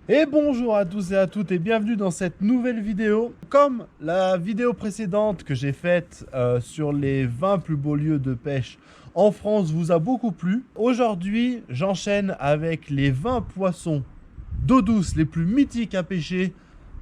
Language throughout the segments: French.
Et bonjour à tous et à toutes et bienvenue dans cette nouvelle vidéo. Comme la vidéo précédente que j'ai faite sur les 20 plus beaux lieux de pêche en France vous a beaucoup plu, aujourd'hui j'enchaîne avec les 20 poissons d'eau douce les plus mythiques à pêcher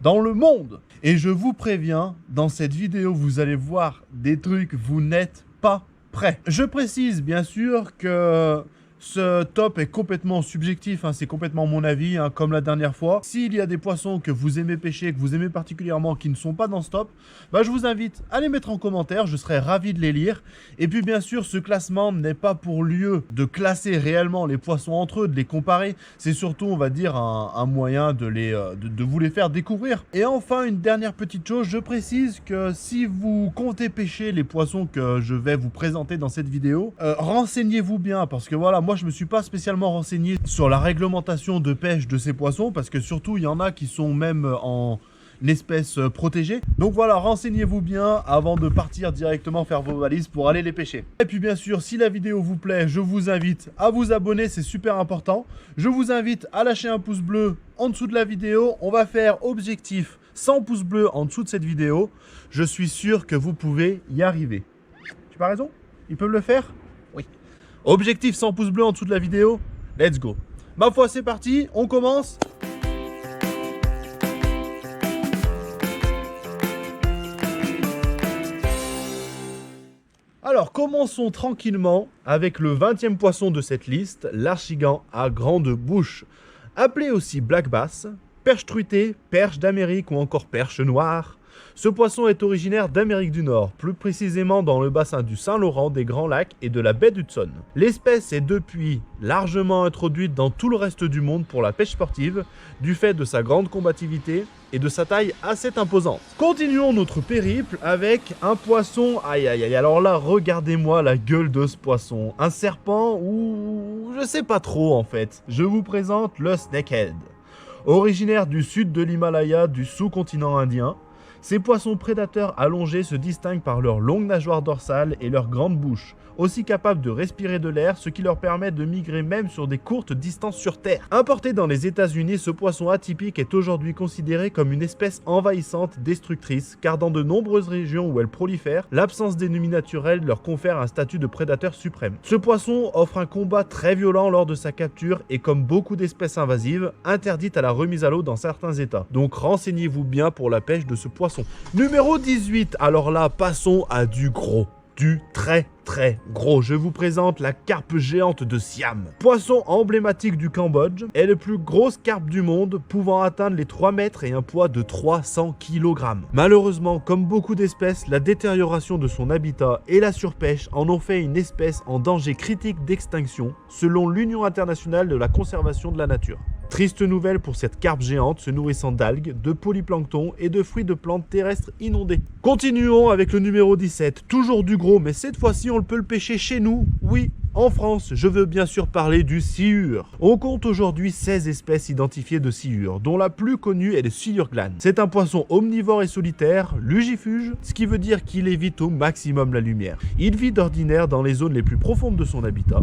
dans le monde. Et je vous préviens, dans cette vidéo vous allez voir des trucs, vous n'êtes pas prêts. Je précise bien sûr que ce top est complètement subjectif, c'est complètement mon avis, comme la dernière fois. S'il y a des poissons que vous aimez pêcher, que vous aimez particulièrement, qui ne sont pas dans ce top, je vous invite à les mettre en commentaire, je serai ravi de les lire. Et puis bien sûr, ce classement n'est pas pour lieu de classer réellement les poissons entre eux, de les comparer. C'est surtout, on va dire, un moyen de vous les faire découvrir. Et enfin, une dernière petite chose, je précise que si vous comptez pêcher les poissons que je vais vous présenter dans cette vidéo, renseignez-vous bien, parce que voilà, moi je me suis pas spécialement renseigné sur la réglementation de pêche de ces poissons parce que surtout il y en a qui sont même en espèce protégée. Donc voilà, renseignez-vous bien avant de partir directement faire vos valises pour aller les pêcher. Et puis bien sûr, si la vidéo vous plaît, je vous invite à vous abonner, c'est super important. Je vous invite à lâcher un pouce bleu en dessous de la vidéo. On va faire objectif 100 pouces bleus en dessous de cette vidéo. Je suis sûr que vous pouvez y arriver. Tu pas raison? Ils peuvent le faire? Oui. Objectif 100 pouces bleus en dessous de la vidéo, let's go. Ma foi, c'est parti, on commence. Alors, commençons tranquillement avec le 20e poisson de cette liste, l'archigan à grande bouche. Appelé aussi black bass, perche truitée, perche d'Amérique ou encore perche noire. Ce poisson est originaire d'Amérique du Nord, plus précisément dans le bassin du Saint-Laurent, des Grands Lacs et de la baie d'Hudson. L'espèce est depuis largement introduite dans tout le reste du monde pour la pêche sportive, du fait de sa grande combativité et de sa taille assez imposante. Continuons notre périple avec un poisson, aïe aïe aïe, alors là regardez-moi la gueule de ce poisson, un serpent ou je sais pas trop en fait. Je vous présente le snakehead. Originaire du sud de l'Himalaya du sous-continent indien, ces poissons prédateurs allongés se distinguent par leur longue nageoire dorsale et leur grande bouche, aussi capables de respirer de l'air, ce qui leur permet de migrer même sur des courtes distances sur Terre. Importé dans les États-Unis, ce poisson atypique est aujourd'hui considéré comme une espèce envahissante destructrice, car dans de nombreuses régions où elle prolifère, l'absence d'ennemis naturels leur confère un statut de prédateur suprême. Ce poisson offre un combat très violent lors de sa capture et comme beaucoup d'espèces invasives, interdite à la remise à l'eau dans certains États. Donc renseignez-vous bien pour la pêche de ce poisson. Numéro 18, alors là, passons à du gros. Du très gros. Je vous présente la carpe géante de Siam. Poisson emblématique du Cambodge, est la plus grosse carpe du monde, pouvant atteindre les 3 mètres et un poids de 300 kg. Malheureusement, comme beaucoup d'espèces, la détérioration de son habitat et la surpêche en ont fait une espèce en danger critique d'extinction, selon l'Union internationale de la conservation de la nature. Triste nouvelle pour cette carpe géante se nourrissant d'algues, de polyplancton et de fruits de plantes terrestres inondées. Continuons avec le numéro 17, toujours du gros, mais cette fois-ci on peut le pêcher chez nous, oui, en France. Je veux bien sûr parler du sciure. On compte aujourd'hui 16 espèces identifiées de sciure, dont la plus connue est le sciure glane. C'est un poisson omnivore et solitaire, lugifuge, ce qui veut dire qu'il évite au maximum la lumière. Il vit d'ordinaire dans les zones les plus profondes de son habitat.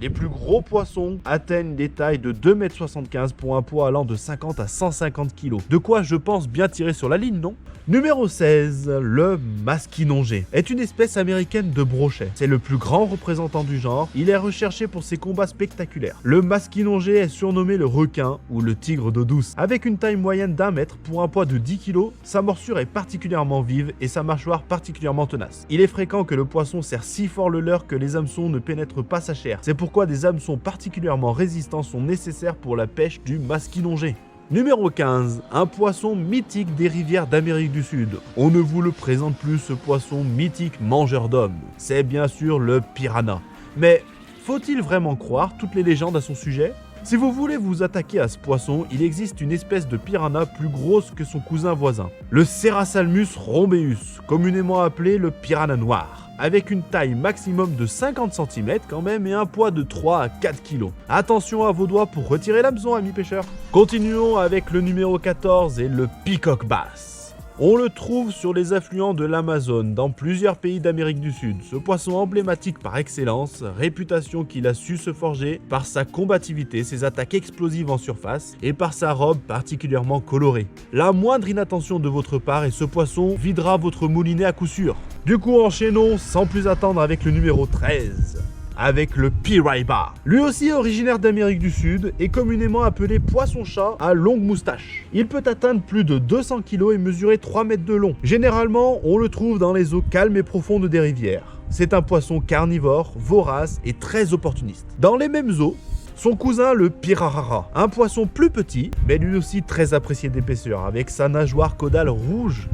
Les plus gros poissons atteignent des tailles de 2,75 m pour un poids allant de 50 à 150 kg. De quoi je pense bien tirer sur la ligne, non? Numéro 16, le masquinongé, est une espèce américaine de brochet. C'est le plus grand représentant du genre, il est recherché pour ses combats spectaculaires. Le masquinongé est surnommé le requin ou le tigre d'eau douce. Avec une taille moyenne d'1 mètre pour un poids de 10 kg, sa morsure est particulièrement vive et sa mâchoire particulièrement tenace. Il est fréquent que le poisson serre si fort le leurre que les hameçons ne pénètrent pas sa chair. C'est pourquoi des hameçons particulièrement résistants sont nécessaires pour la pêche du masquinongé. Numéro 15, un poisson mythique des rivières d'Amérique du Sud. On ne vous le présente plus, ce poisson mythique mangeur d'hommes. C'est bien sûr le piranha. Mais faut-il vraiment croire toutes les légendes à son sujet? Si vous voulez vous attaquer à ce poisson, il existe une espèce de piranha plus grosse que son cousin voisin, le Cerassalmus rhombeus, communément appelé le piranha noir, avec une taille maximum de 50 cm quand même et un poids de 3 à 4 kg. Attention à vos doigts pour retirer l'hameçon, amis pêcheurs. Continuons avec le numéro 14 et le peacock bass. On le trouve sur les affluents de l'Amazone dans plusieurs pays d'Amérique du Sud. Ce poisson emblématique par excellence, réputation qu'il a su se forger par sa combativité, ses attaques explosives en surface et par sa robe particulièrement colorée. La moindre inattention de votre part et ce poisson videra votre moulinet à coup sûr. Du coup, enchaînons sans plus attendre avec le numéro 13. Avec le piraiba. Lui aussi originaire d'Amérique du Sud et communément appelé poisson-chat à longue moustache. Il peut atteindre plus de 200 kg et mesurer 3 mètres de long. Généralement, on le trouve dans les eaux calmes et profondes des rivières. C'est un poisson carnivore, vorace et très opportuniste. Dans les mêmes eaux, son cousin le pirarara, un poisson plus petit, mais lui aussi très apprécié d'épaisseur, avec sa nageoire caudale rouge.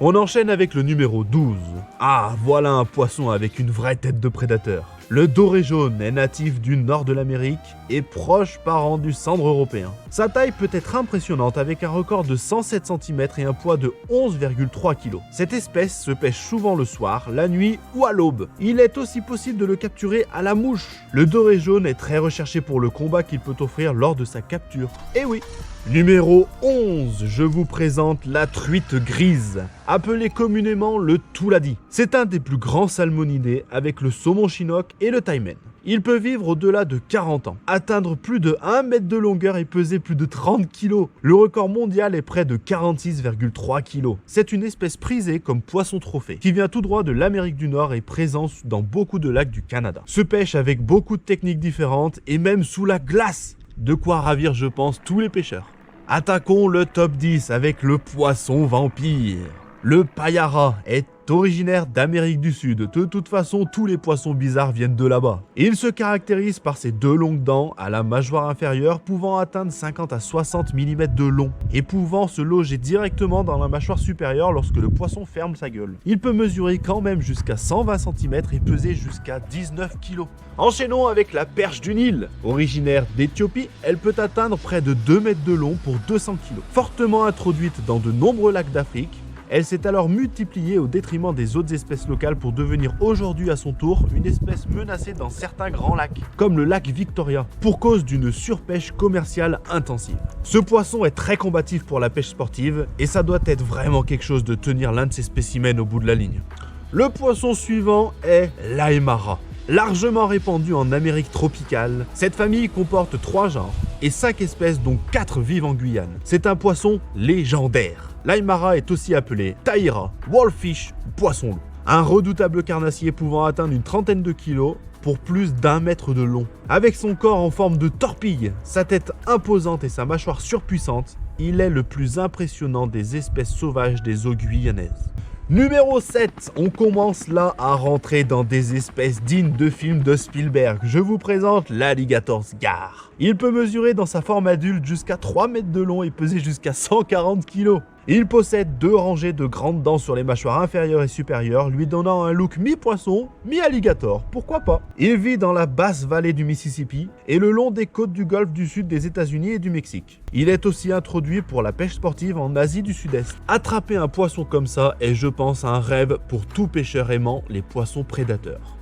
On enchaîne avec le numéro 12. Ah, voilà un poisson avec une vraie tête de prédateur. Le doré jaune est natif du nord de l'Amérique et proche parent du cendre européen. Sa taille peut être impressionnante avec un record de 107 cm et un poids de 11,3 kg. Cette espèce se pêche souvent le soir, la nuit ou à l'aube. Il est aussi possible de le capturer à la mouche. Le doré jaune est très recherché pour le combat qu'il peut offrir lors de sa capture. Et oui. Numéro 11, je vous présente la truite grise, appelée communément le touladi. C'est un des plus grands salmonidés avec le saumon chinook et le taimen. Il peut vivre au-delà de 40 ans, atteindre plus de 1 mètre de longueur et peser plus de 30 kg. Le record mondial est près de 46,3 kg. C'est une espèce prisée comme poisson trophée, qui vient tout droit de l'Amérique du Nord et présente dans beaucoup de lacs du Canada. Se pêche avec beaucoup de techniques différentes et même sous la glace. De quoi ravir, je pense, tous les pêcheurs. Attaquons le top 10 avec le poisson vampire. Le payara est originaire d'Amérique du Sud. De toute façon, tous les poissons bizarres viennent de là-bas. Il se caractérise par ses deux longues dents à la mâchoire inférieure pouvant atteindre 50 à 60 mm de long et pouvant se loger directement dans la mâchoire supérieure lorsque le poisson ferme sa gueule. Il peut mesurer quand même jusqu'à 120 cm et peser jusqu'à 19 kg. Enchaînons avec la perche du Nil. Originaire d'Éthiopie, elle peut atteindre près de 2 mètres de long pour 200 kg. Fortement introduite dans de nombreux lacs d'Afrique, elle s'est alors multipliée au détriment des autres espèces locales pour devenir aujourd'hui à son tour une espèce menacée dans certains grands lacs, comme le lac Victoria, pour cause d'une surpêche commerciale intensive. Ce poisson est très combatif pour la pêche sportive et ça doit être vraiment quelque chose de tenir l'un de ces spécimens au bout de la ligne. Le poisson suivant est l'aimara. Largement répandue en Amérique tropicale, cette famille comporte 3 genres et 5 espèces dont 4 vivent en Guyane. C'est un poisson légendaire. L'aimara est aussi appelé taïra, wallfish ou poisson-loup. Un redoutable carnassier pouvant atteindre une trentaine de kilos pour plus d'1 mètre de long. Avec son corps en forme de torpille, sa tête imposante et sa mâchoire surpuissante, il est le plus impressionnant des espèces sauvages des eaux guyanaises. Numéro 7, on commence là à rentrer dans des espèces dignes de films de Spielberg. Je vous présente l'alligator sgar. Il peut mesurer dans sa forme adulte jusqu'à 3 mètres de long et peser jusqu'à 140 kg. Il possède 2 rangées de grandes dents sur les mâchoires inférieures et supérieures, lui donnant un look mi-poisson, mi-alligator, pourquoi pas. Il vit dans la basse vallée du Mississippi et le long des côtes du golfe du sud des États-Unis et du Mexique. Il est aussi introduit pour la pêche sportive en Asie du Sud-Est. Attraper un poisson comme ça est, je pense, un rêve pour tout pêcheur aimant les poissons prédateurs.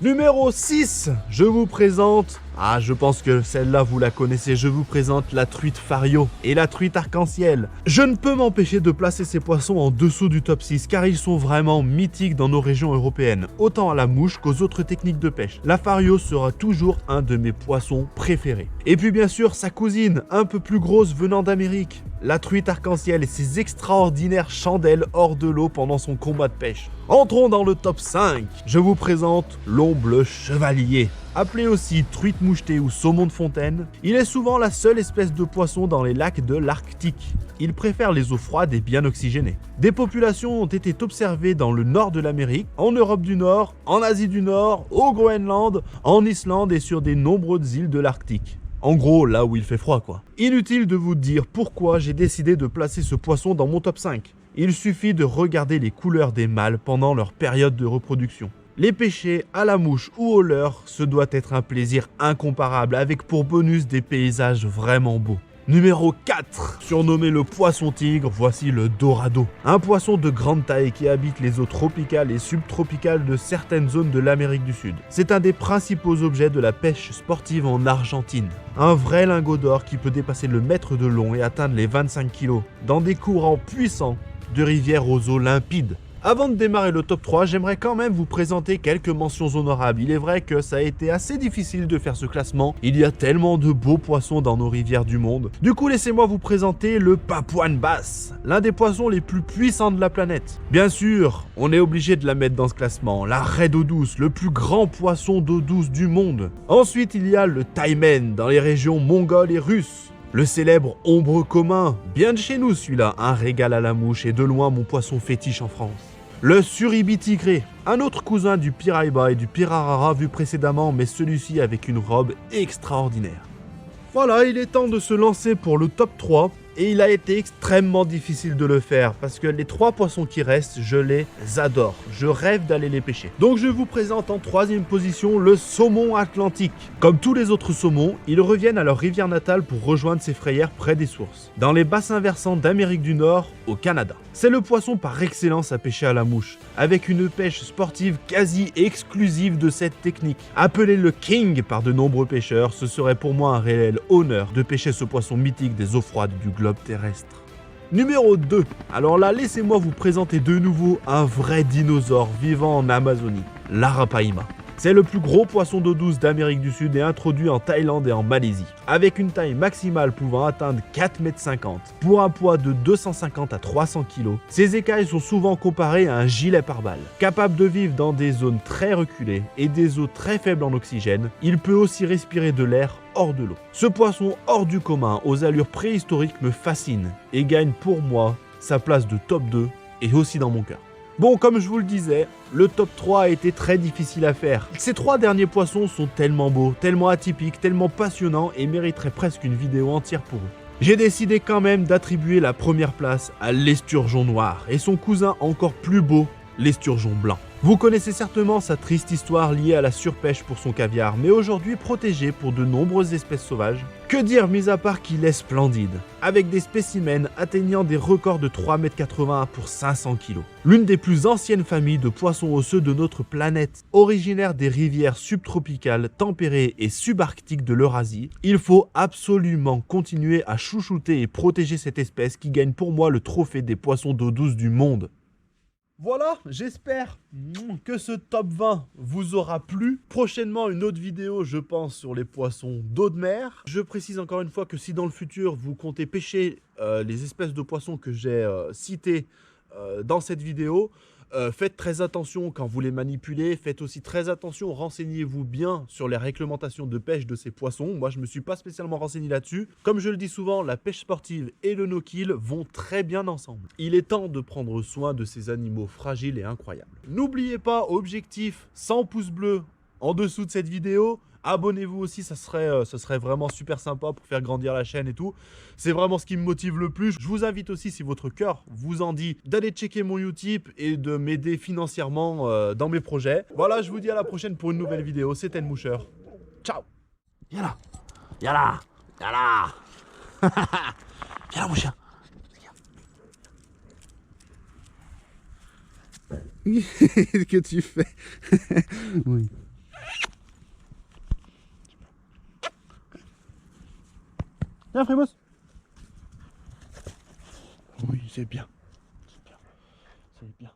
Numéro 6, je vous présente, je pense que celle-là vous la connaissez, je vous présente la truite fario et la truite arc-en-ciel. Je ne peux m'empêcher de placer ces poissons en dessous du top 6 car ils sont vraiment mythiques dans nos régions européennes, autant à la mouche qu'aux autres techniques de pêche. La fario sera toujours un de mes poissons préférés. Et puis bien sûr sa cousine, un peu plus grosse venant d'Amérique, la truite arc-en-ciel et ses extraordinaires chandelles hors de l'eau pendant son combat de pêche. Entrons dans le top 5. Je vous présente l'omble chevalier. Appelé aussi truite mouchetée ou saumon de fontaine, il est souvent la seule espèce de poisson dans les lacs de l'Arctique. Il préfère les eaux froides et bien oxygénées. Des populations ont été observées dans le nord de l'Amérique, en Europe du Nord, en Asie du Nord, au Groenland, en Islande et sur des nombreuses îles de l'Arctique. En gros, là où il fait froid quoi. Inutile de vous dire pourquoi j'ai décidé de placer ce poisson dans mon top 5. Il suffit de regarder les couleurs des mâles pendant leur période de reproduction. Les pêcher à la mouche ou au leurre, ce doit être un plaisir incomparable avec pour bonus des paysages vraiment beaux. Numéro 4, surnommé le poisson tigre, voici le dorado. Un poisson de grande taille qui habite les eaux tropicales et subtropicales de certaines zones de l'Amérique du Sud. C'est un des principaux objets de la pêche sportive en Argentine. Un vrai lingot d'or qui peut dépasser le mètre de long et atteindre les 25 kg. Dans des courants puissants, de rivières aux eaux limpides. Avant de démarrer le top 3, j'aimerais quand même vous présenter quelques mentions honorables. Il est vrai que ça a été assez difficile de faire ce classement. Il y a tellement de beaux poissons dans nos rivières du monde. Du coup, laissez-moi vous présenter le papouane basse, l'un des poissons les plus puissants de la planète. Bien sûr, on est obligé de la mettre dans ce classement. La raie d'eau douce, le plus grand poisson d'eau douce du monde. Ensuite, il y a le taimen dans les régions mongoles et russes. Le célèbre ombre commun, bien de chez nous celui-là, un régal à la mouche et de loin mon poisson fétiche en France. Le suribi tigré, un autre cousin du piraiba et du pirarara vu précédemment, mais celui-ci avec une robe extraordinaire. Voilà, il est temps de se lancer pour le top 3. Et il a été extrêmement difficile de le faire parce que les 3 poissons qui restent, je les adore. Je rêve d'aller les pêcher. Donc je vous présente en 3e position le saumon atlantique. Comme tous les autres saumons, ils reviennent à leur rivière natale pour rejoindre ses frayères près des sources, dans les bassins versants d'Amérique du Nord au Canada. C'est le poisson par excellence à pêcher à la mouche, avec une pêche sportive quasi exclusive de cette technique. Appelé le King par de nombreux pêcheurs, ce serait pour moi un réel honneur de pêcher ce poisson mythique des eaux froides du globe terrestre. Numéro 2. Alors là, laissez-moi vous présenter de nouveau un vrai dinosaure vivant en Amazonie, l'arapaima. C'est le plus gros poisson d'eau douce d'Amérique du Sud et introduit en Thaïlande et en Malaisie. Avec une taille maximale pouvant atteindre 4,50 m pour un poids de 250 à 300 kg, ces écailles sont souvent comparées à un gilet pare-balles. Capable de vivre dans des zones très reculées et des eaux très faibles en oxygène, il peut aussi respirer de l'air hors de l'eau. Ce poisson hors du commun aux allures préhistoriques me fascine et gagne pour moi sa place de top 2 et aussi dans mon cœur. Bon, comme je vous le disais, le top 3 a été très difficile à faire. Ces 3 derniers poissons sont tellement beaux, tellement atypiques, tellement passionnants et mériteraient presque une vidéo entière pour eux. J'ai décidé quand même d'attribuer la première place à l'esturgeon noir et son cousin encore plus beau, l'esturgeon blanc. Vous connaissez certainement sa triste histoire liée à la surpêche pour son caviar, mais aujourd'hui protégé pour de nombreuses espèces sauvages. Que dire mis à part qu'il est splendide, avec des spécimens atteignant des records de 3,80 m pour 500 kg. L'une des plus anciennes familles de poissons osseux de notre planète, originaire des rivières subtropicales, tempérées et subarctiques de l'Eurasie, il faut absolument continuer à chouchouter et protéger cette espèce qui gagne pour moi le trophée des poissons d'eau douce du monde. Voilà, j'espère que ce top 20 vous aura plu. Prochainement, une autre vidéo, je pense, sur les poissons d'eau de mer. Je précise encore une fois que si dans le futur, vous comptez pêcher les espèces de poissons que j'ai citées dans cette vidéo, faites très attention quand vous les manipulez, faites aussi très attention, renseignez-vous bien sur les réglementations de pêche de ces poissons. Moi, je ne me suis pas spécialement renseigné là-dessus. Comme je le dis souvent, la pêche sportive et le no-kill vont très bien ensemble. Il est temps de prendre soin de ces animaux fragiles et incroyables. N'oubliez pas, objectif 100 pouces bleus en dessous de cette vidéo. Abonnez-vous aussi, ça serait vraiment super sympa pour faire grandir la chaîne et tout. C'est vraiment ce qui me motive le plus. Je vous invite aussi, si votre cœur vous en dit, d'aller checker mon Utip et de m'aider financièrement dans mes projets. Voilà, je vous dis à la prochaine pour une nouvelle vidéo. C'était le Moucheur. Ciao. Viens là. Viens là. Viens là. Viens là, mon chien. Qu'est-ce que tu fais? Oui. Viens, Frémos. Oui, c'est bien. C'est bien. C'est bien.